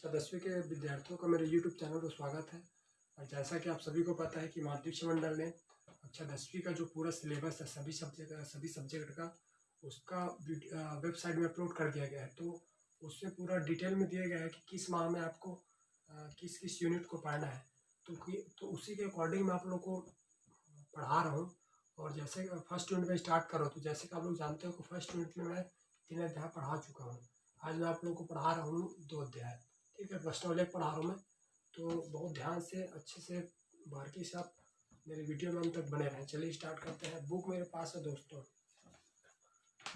कक्षा 10वीं के विद्यार्थियों का मेरे YouTube चैनल पर स्वागत है। और जैसा कि आप सभी को पता है कि माध्यमिक मंडल ने कक्षा 10वीं का जो पूरा सिलेबस है सभी सब्जेक्ट का उसका वेबसाइट में अपलोड कर दिया गया है। तो उससे पूरा डिटेल में दिया गया है कि किस माह में आपको किस किस यूनिट को पढ़ना है। तो उसी के अकॉर्डिंग मैं आप लोग को पढ़ा रहा हूँ। और जैसे फर्स्ट यूनिट में स्टार्ट करो तो जैसे कि आप लोग जानते हो कि फर्स्ट यूनिट में मैं 3 अध्याय पढ़ा चुका हूँ। आज मैं आप लोगों को पढ़ा रहा हूँ 2 अध्याय। ठीक है, प्रश्न लेख पढ़ा रहा हूँ मैं, तो बहुत ध्यान से अच्छे से बारीकी से आप मेरे वीडियो में अंत तक बने रहें। चलिए स्टार्ट करते हैं। बुक मेरे पास है दोस्तों।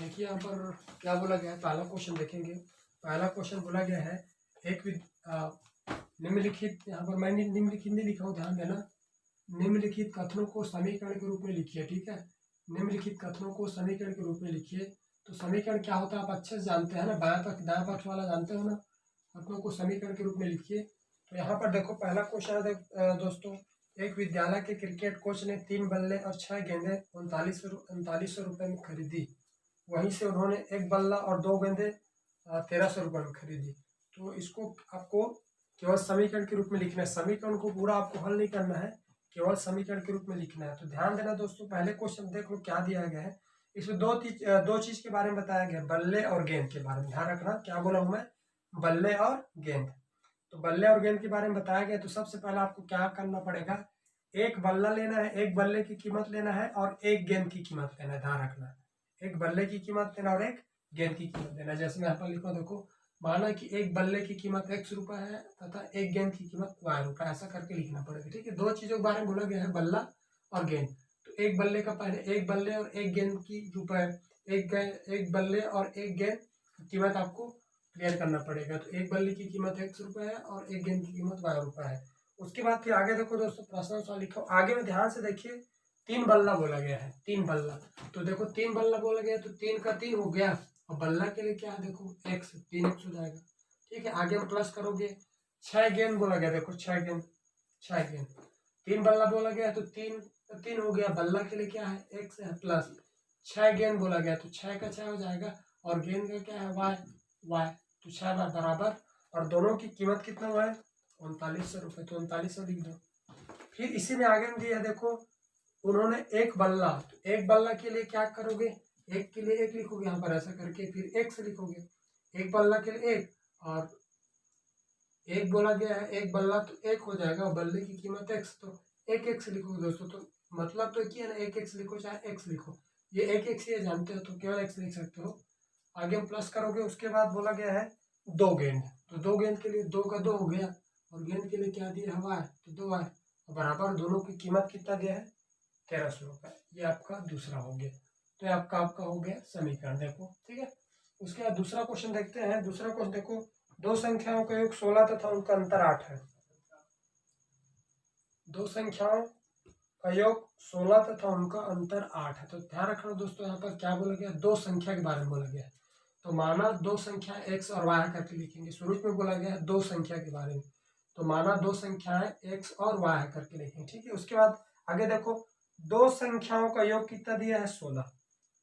देखिए यहाँ पर क्या बोला गया है, पहला क्वेश्चन देखेंगे। पहला क्वेश्चन बोला गया है निम्नलिखित, यहाँ पर मैंने निम्नलिखित नहीं लिखा हूँ, ध्यान देना। निम्नलिखित कथनों को समीकरण के रूप में लिखिए। ठीक है, निम्नलिखित कथनों को समीकरण के रूप में लिखिए। तो समीकरण क्या होता है आप अच्छे से जानते हैं ना, बाएं पक्ष दाएं पक्ष वाला जानते हो ना। कथनों को समीकरण के रूप में लिखिए। तो यहाँ पर देखो पहला क्वेश्चन है दोस्तों, एक विद्यालय के क्रिकेट कोच ने 3 बल्ले और 6 गेंदें 3900 रुपये में खरीदी। वहीं से उन्होंने 1 बल्ला और 2 गेंदें 1300 रुपये में खरीदी। तो इसको आपको केवल समीकरण के रूप में लिखना है। समीकरण को पूरा आपको हल नहीं करना है, केवल समीकरण के रूप में लिखना है। तो ध्यान देना दोस्तों, पहले क्वेश्चन देख लो क्या दिया गया है। इसमें दो चीज के बारे में बताया गया है, बल्ले और गेंद के बारे में। ध्यान रखना क्या बोला हूं मैं, बल्ले और गेंद। तो बल्ले और गेंद के बारे में बताया गया। तो सबसे पहले आपको क्या करना पड़ेगा, एक बल्ला लेना है, एक बल्ले की कीमत लेना है और एक गेंद की कीमत लेना है। ध्यान रखना, एक बल्ले की कीमत लेना और एक गेंद की कीमत लेना। जैसे मैं यहाँ पर लिखा देखो, माना कि एक बल्ले की कीमत x रुपये है तथा एक गेंद की कीमत y रुपये, ऐसा करके लिखना पड़ेगा। ठीक है, 2 चीजों के बारे में बोला गया है, बल्ला और गेंद। तो एक बल्ले का पहले एक बल्ले और एक गेंद की रुपये, एक बल्ले और एक गेंद की कीमत आपको क्लियर करना पड़ेगा। तो एक बल्ले की कीमत x रुपये है और एक गेंद की कीमत y रुपये है। उसके बाद फिर आगे देखो दोस्तों, प्रश्न सा लिखो। आगे में ध्यान से देखिए, 3 बल्ला बोला गया है, 3 बल्ला। तो देखो 3 बल्ला बोला गया तो 3 का 3 हो गया, और बल्ला के लिए क्या है देखो x, 3x हो जाएगा। ठीक है, आगे में प्लस करोगे। 6 गेंद बोला गया, देखो 6 गेंद, 3 बल्ला बोला गया तो 3 हो गया, बल्ला के लिए क्या है x है, प्लस 6 गेंद बोला गया तो 6 का 6 हो जाएगा, और गेंद का क्या है y। तो 6 बार बराबर, और दोनों की कीमत कितना हुआ है 3900 रुपये। तो 3900 लिख दो। फिर इसी में आगे में दिया देखो, उन्होंने 1 बल्ला, तो 1 बल्ला के लिए क्या करोगे, 1 के लिए 1 लिखोगे यहाँ पर ऐसा करके, फिर x लिखोगे। 1 बल्ला के लिए 1, और 1 बोला गया है 1 बल्ला तो 1 हो जाएगा, और बल्ले की कीमत x, तो 1x लिखोगे दोस्तों। तो मतलब तो क्या है ना, 1x लिखो चाहे x लिखो, ये 1x ही जानते हो तो केवल x लिख सकते हो। आगे प्लस करोगे। उसके बाद बोला गया है 2 गेंद, तो 2 गेंद के लिए 2 का 2 हो गया, और गेंद के लिए क्या दिया है y, तो 2y, बराबर दोनों की कीमत कितना दिया है 1300 रुपये। ये आपका दूसरा हो गया। तो आपका हो गया समीकरण, देखो ठीक है। उसके बाद दूसरा क्वेश्चन देखते हैं। दूसरा क्वेश्चन देखो, 2 संख्याओं का योग 16 तथा उनका अंतर 8 है। 2 संख्याओं का योग 16 तथा उनका अंतर 8 है। तो ध्यान रखना दोस्तों, यहाँ पर क्या बोला गया, 2 संख्या के बारे में बोला गया है। तो माना 2 संख्या x और y करके लिखेंगे। शुरू में बोला गया है 2 संख्या के बारे में, तो माना 2 संख्याएं x और y करके लिखेंगे। ठीक है, उसके बाद आगे देखो, 2 संख्याओं का योग कितना दिया है 16।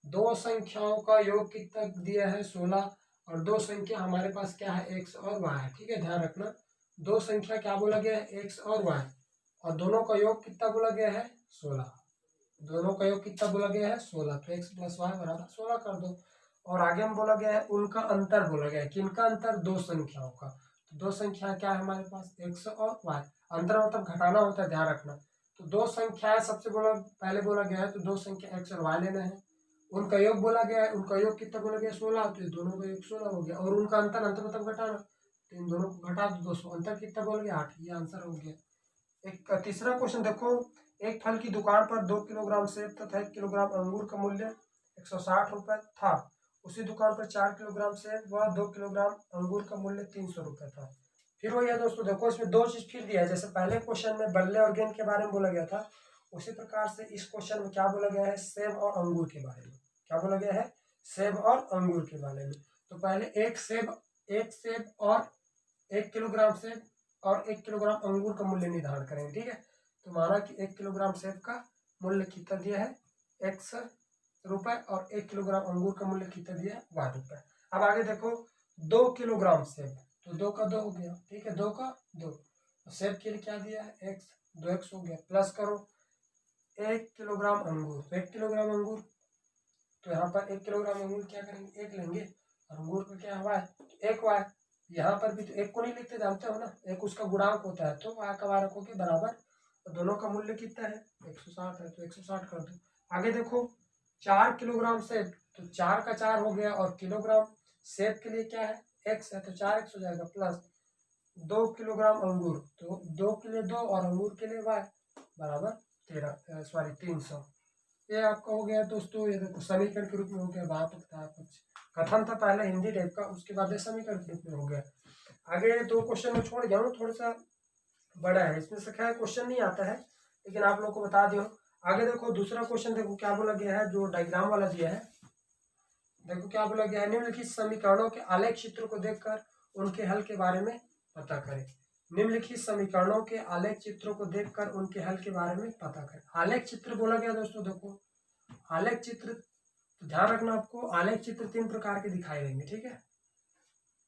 2 संख्याओं का योग कितना दिया है 16, और 2 संख्या हमारे पास क्या है x और y है। ठीक है, ध्यान रखना, 2 संख्या क्या बोला गया है x और y, और दोनों का योग कितना बोला गया है 16। दोनों का योग कितना बोला गया है 16, तो x प्लस y बराबर 16 कर दो। और आगे में बोला गया है उनका अंतर बोला गया है, किनका अंतर, 2 संख्याओं का। तो 2 संख्या क्या है हमारे पास x और y, अंतर मतलब घटाना होता है, ध्यान रखना। तो 2 संख्याएं सबसे पहले बोला गया है, तो 2 संख्या x और y लेना है। उनका योग बोला गया है, उनका योग कितना बोला गया 16, तो ये दोनों का योग 16 हो गया। और उनका अंतर मतलब घटाना, तो इन दोनों को घटा दो दोस्तों, अंतर कितना बोल गया 8, ये आंसर हो गया। एक तीसरा क्वेश्चन देखो, एक फल की दुकान पर 2 किलोग्राम सेब तथा 1 किलोग्राम अंगूर का मूल्य 160 रुपये था। उसी दुकान पर 4 किलोग्राम सेब व 2 किलोग्राम अंगूर का मूल्य 300 रुपये था। फिर वही है दोस्तों, देखो इसमें 2 चीज फिर दिया है। जैसे पहले क्वेश्चन में बल्ले और गेंद के बारे में बोला गया था, उसी प्रकार से इस क्वेश्चन में क्या बोला गया है, सेब और अंगूर के बारे में। क्या बोला गया है, सेब और अंगूर के बारे में। तो पहले एक सेब और 1 किलोग्राम सेब और 1 किलोग्राम अंगूर का मूल्य निर्धारण करेंगे। ठीक है, तो माना कि 1 किलोग्राम सेब का मूल्य कितना दिया है x रुपये, और 1 किलोग्राम अंगूर का मूल्य कितना दिया है y रुपये। अब आगे देखो, 2 किलोग्राम सेब, तो 2 का 2 हो गया, ठीक है, 2 का 2। तो सेब के लिए क्या दिया है, x, 2x हो गया। प्लस करो 1 किलोग्राम अंगूर, तो 1 किलोग्राम अंगूर, तो यहाँ पर 1 किलोग्राम अंगूर क्या करेंगे, 1 लेंगे, और अंगूर का क्या हुआ है, 1 y। यहाँ पर भी तो 1 को नहीं लिखते, जानते हो ना, 1 उसका गुणांक होता है, तो y का y रखोगे बराबर, तो दोनों का मूल्य कितना है, 160 है, तो 160 कर दो। आगे देखो 4 किलोग्राम सेब, तो 4 का 4 हो गया, और किलोग्राम सेब के लिए क्या है, x है, तो 4x हो जाएगा। प्लस 2 किलोग्राम अंगूर, तो 2 के लिए 2 और अंगूर के लिए y बराबर 300। ये आपका हो गया दोस्तों, ये देखो समीकरण के रूप में हो गया। वहां तक था कुछ कथन था पहले हिंदी टाइप का, उसके बाद समीकरण के रूप में हो गया। आगे 2 क्वेश्चन में छोड़ गया हूँ, थोड़ा सा बड़ा है, इसमें से खैर क्वेश्चन नहीं आता है, लेकिन आप लोग को बता दिया। आगे देखो दूसरा क्वेश्चन, देखो क्या बोला गया है, जो डायग्राम वाला दिया है, देखो क्या बोला गया है, निम्नलिखित समीकरणों के आलेख चित्र को देखकर उनके हल के बारे में पता करें। निम्नलिखित समीकरणों के आलेख चित्रों को देखकर उनके हल के बारे में पता करें। आलेख चित्र बोला गया दोस्तों, देखो आलेख चित्र, तो ध्यान रखना आपको, आलेख चित्र 3 प्रकार के दिखाई देंगे, ठीक है।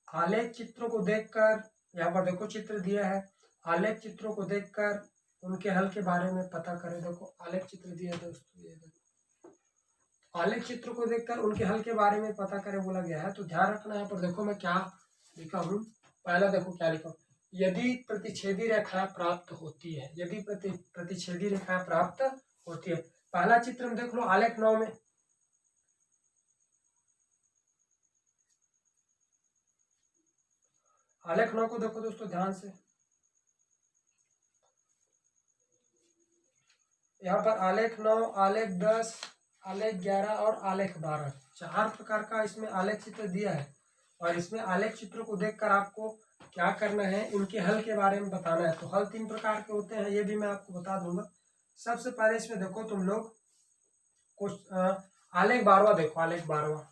आलेख चित्रों को देखकर, यहाँ पर देखो चित्र दिया है, आलेख चित्रों को देखकर उनके हल के बारे में पता करें। देखो आलेख चित्र दिया दोस्तों, ये देखो आलेख चित्र को देखकर उनके हल के बारे में पता करें बोला गया है। तो ध्यान रखना, यहाँ पर देखो मैं क्या लिखा हूँ, पहला देखो क्या लिखा हूँ, यदि प्रतिच्छेदी रेखाएं प्राप्त होती है, यदि प्रतिच्छेदी रेखाएं प्राप्त होती है। पहला चित्र में देख लो आलेख 9 में, आलेख 9 को देखो दोस्तों ध्यान से, यहाँ पर आलेख 9, आलेख 10, आलेख 11 और आलेख 12, 4 प्रकार का इसमें आलेख चित्र दिया है। और इसमें आलेख चित्र को देखकर आपको क्या करना है, इनके हल के बारे में बताना है। तो हल 3 प्रकार के होते हैं, ये भी मैं आपको बता दूंगा। सबसे पहले इसमें देखो तुम लोग आलेख 12वां देखो, आलेख 12वां,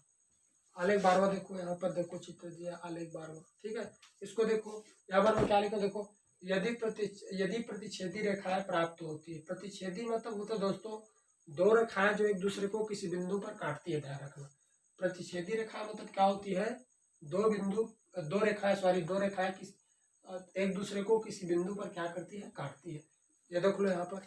आलेख 12वां देखो, यहाँ पर देखो चित्र दिया आलेख 12वां, ठीक है। इसको देखो, यहाँ पर मैं क्या लिखा, देखो यदि प्रतिच्छेदी रेखाएं प्राप्त होती है। प्रतिच्छेदी मतलब होता है दोस्तों 2 रेखाएं जो एक दूसरे को किसी बिंदु पर काटती है, ध्यान रखना। प्रतिच्छेदी रेखा मतलब क्या होती है, 2 रेखाएं, सॉरी 2 रेखाएं एक दूसरे को किसी बिंदु पर क्या करती है, काटती है। ये देख लो, यहाँ पर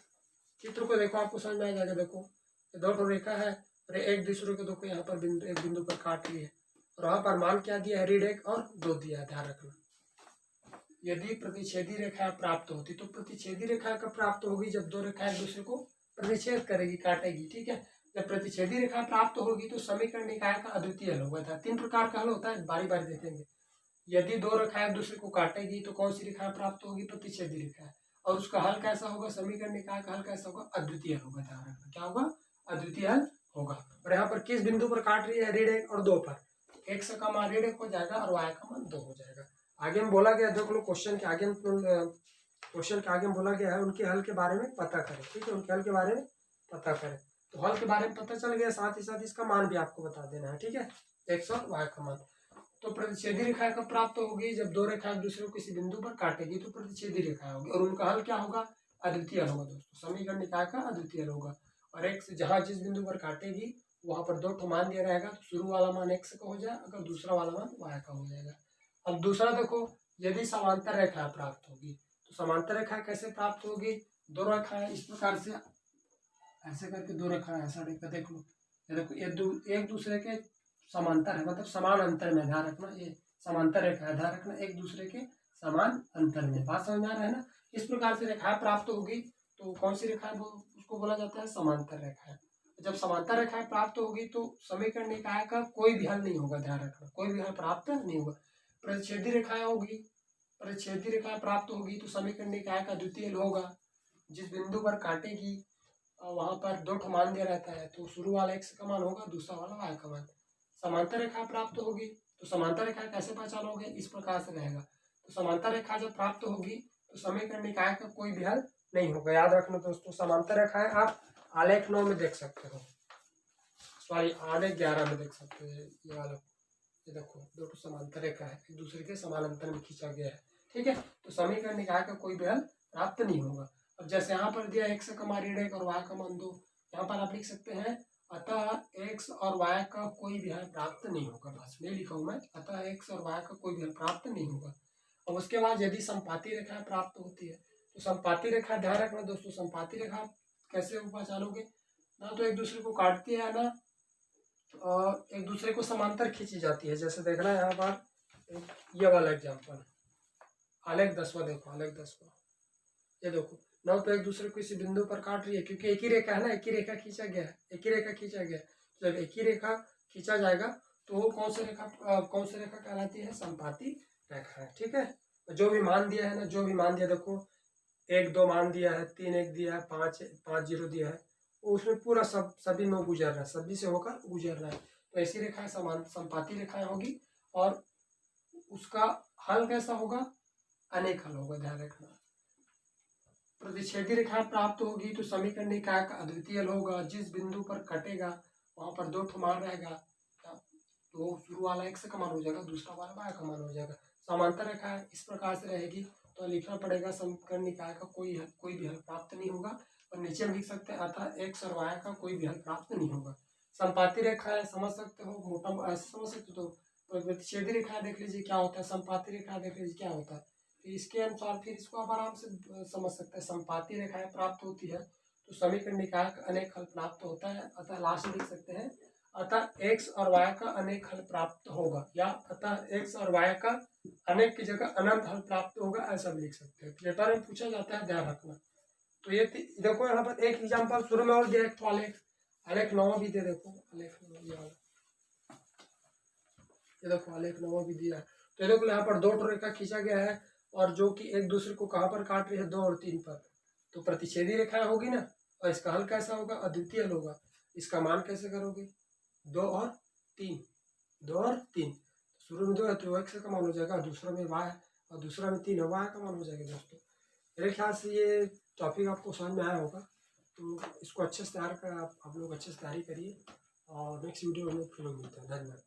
चित्र को देखो, आपको समझ में आ जाएगा। देखो 2 रेखा है, और एक दूसरे को देखो यहाँ पर एक बिंदु पर काट रही है, और वहां पर मान क्या दिया है, रीड 1 और 2 दिया है, ध्यान रखना। यदि प्रतिच्छेदी रेखा प्राप्त होती, तो प्रतिच्छेदी रेखा कब प्राप्त होगी, जब 2 रेखा एक दूसरे को प्रतिच्छेद करेगी, काटेगी, ठीक है। जब प्रतिच्छेदी रेखा प्राप्त होगी तो समीकरण निकाय का अद्वितीय हल होगा था। 3 प्रकार का हल होता है, बारी बारी देखेंगे। यदि 2 रेखाएं एक दूसरे को काटेगी तो कौन सी रेखा प्राप्त होगी, प्रतिच्छेदी रेखा, और उसका हल कैसा होगा, समीकरण निकाय का हल कैसा होगा, अद्वितीय हल होगा, ध्यान रखना। क्या होगा, अद्वितीय हल होगा। और यहाँ पर किस बिंदु पर काट रही है, रीड 1 और 2 पर, x का मान रीड 1 हो जाएगा और y का मान 2 हो जाएगा। आगे में बोला गया, देख लो क्वेश्चन के आगे में बोला गया है, उनके हल के बारे में पता करें, ठीक है, उनके हल के बारे में पता करें। तो हल के बारे में पता चल गया, साथ ही साथ इसका मान भी आपको बता देना है, ठीक है, x और y का मान। तो प्रतिच्छेदी रेखा कब प्राप्त होगी, जब 2 रेखा एक दूसरे को किसी बिंदु पर काटेगी तो प्रतिच्छेदी रेखा होगी, और उनका हल क्या होगा, अद्वितीय हल होगा दोस्तों। समीकरण निकाय का अद्वितीय हल होगा। और x जहाँ जिस बिंदु पर काटेगी वहां पर 2 मान दिया रहेगा, तो शुरू वाला मान x का हो जाएगा, अगर दूसरा वाला मान y का हो जाएगा। अब दूसरा देखो, यदि समांतर रेखा प्राप्त होगी, तो समांतर रेखा कैसे प्राप्त होगी, 2 रेखाएं इस प्रकार से ऐसे करके 2 रेखाएं ऐसा देख लो, ये देखो ये एक दूसरे के समांतर है, मतलब समान अंतर में, ध्यान रखना, ये समांतर रेखा है, ध्यान रखना, एक दूसरे के समान अंतर में, बात समझ में आ रहा है ना। इस प्रकार से रेखाएं प्राप्त होगी तो कौन सी रेखा है, उसको बोला जाता है समांतर रेखा है। जब समांतर रेखाएं प्राप्त होगी तो समीकरण निकाय का कोई भी हल नहीं होगा, ध्यान रखना, कोई भी हल प्राप्त नहीं होगा। प्रतिच्छेदी रेखाएं होगी, प्रतिच्छेदी रेखाएं प्राप्त होगी तो समीकरण निकाय का द्वितीय हल होगा। जिस बिंदु पर काटेगी वहां पर 2 मान दिया रहता है, तो शुरू वाला x का मान होगा, दूसरा वाला y का मान। समांतर रेखा प्राप्त होगी तो समांतर रेखा कैसे पहचानोगे, इस प्रकार से रहेगा। तो समांतर रेखा जब प्राप्त होगी तो समीकरण निकाय का कोई भी हल नहीं होगा, याद रखना दोस्तों। समांतर रेखाएं आप आलेख 9 में देख सकते हो, सॉरी आलेख 11 में देख सकते हो, ये वाला, ये देखो 2 समांतर रेखा है, एक दूसरे के समान अंतर में खींचा गया है, ठीक है। तो समीकरण निकाय का कोई भी हल प्राप्त नहीं होगा। अब जैसे यहाँ पर दिया x का मान ऋण 1 और y का मान 2, यहाँ पर आप लिख सकते हैं अतः x और y का कोई भी हल प्राप्त नहीं होगा, बस मैं लिखा हूँ मैं, अतः x और y का कोई भी हल प्राप्त नहीं होगा। और उसके बाद यदि संपाती रेखाएं प्राप्त होती है तो संपाती रेखा ध्यान रखना दोस्तों, संपाती रेखा कैसे पहचानोगे ना, तो एक दूसरे को काटती है ना और एक दूसरे को समांतर खींची जाती है। जैसे देखना है यहाँ पर ये वाला एग्जाम्पल, आलेख 10वां देखो, आलेख 10वां ये देखो ना, तो एक दूसरे को इसी बिंदु पर काट रही है क्योंकि एक ही रेखा है ना, एक ही रेखा खींचा गया है, एक ही रेखा खींचा गया है। जब एक ही रेखा खींचा जाएगा तो वो कौन सी रेखा कहलाती है, संपाती रेखा है। ठीक है, जो भी मान दिया है ना, जो भी मान दिया देखो 1 2 मान दिया है, 3 1 दिया है, 5 5 0 दिया है, वो उसमें पूरा सभी में गुजर रहा है, सभी से होकर गुजर रहा है। तो ऐसी रेखाएं संपाती रेखाएं होगी और उसका हल कैसा होगा, अनेक हल होगा, ध्यान रखना। प्रतिच्छेदी रेखा प्राप्त होगी तो समीकरण निकाय का अद्वितीय हल होगा। जिस बिंदु पर कटेगा वहां पर 2 मान रहेगा, तो शुरू वाला x का मान हो जाएगा, दूसरा वाला y का मान हो जाएगा। समांतर रेखा इस प्रकार से रहेगी तो लिखना पड़ेगा समीकरण निकाय का कोई भी हल प्राप्त नहीं होगा। और नीचे हम लिख सकते हैं अतः x और y का कोई भी हल प्राप्त नहीं होगा। संपाती रेखा है, समझ सकते हो, मोटा ऐसे समझ सकते हो। तो प्रतिच्छेदी रेखा देख लीजिए क्या होता है, संपाती रेखा देख लीजिए क्या होता है। तो इसके अनुसार फिर इसको आप आराम से समझ सकते हैं। संपाती रेखाएं प्राप्त होती है तो समीकरण निकाय का अनेक हल प्राप्त होता है। अतः लास्ट में लिख सकते हैं अतः x और y का अनेक हल प्राप्त होगा, या अतः x और y का अनेक की जगह अनंत हल प्राप्त होगा, ऐसा भी लिख सकते हैं। पेपर में पूछा जाता है, ध्यान रखना। तो ये देखो यहाँ पर एक एग्जांपल शुरू में और दिया, एक तो आलेख 9 भी दे, देखो आलेख 9 ये देखो आलेख 9 भी दिया है। तो देखो यहाँ पर 2 रेखा खींचा गया है और जो कि एक दूसरे को कहाँ पर काट रही है, 2 और 3 पर। तो प्रतिच्छेदी रेखा होगी ना, और इसका हल कैसा होगा, अद्वितीय हल होगा। इसका मान कैसे करोगे, 2 और 3, 2 और 3। शुरू में 2 है तो x का मान हो जाएगा, दूसरा में y है और दूसरा में 3 है, y का मान हो जाएगा। दोस्तों मेरे ख्याल से ये टॉपिक आपको समझ में आया होगा, तो इसको अच्छे से तैयार कर, आप लोग अच्छे से तैयारी करिए और नेक्स्ट वीडियो में हम लोग फिर मिलते हैं। धन्यवाद।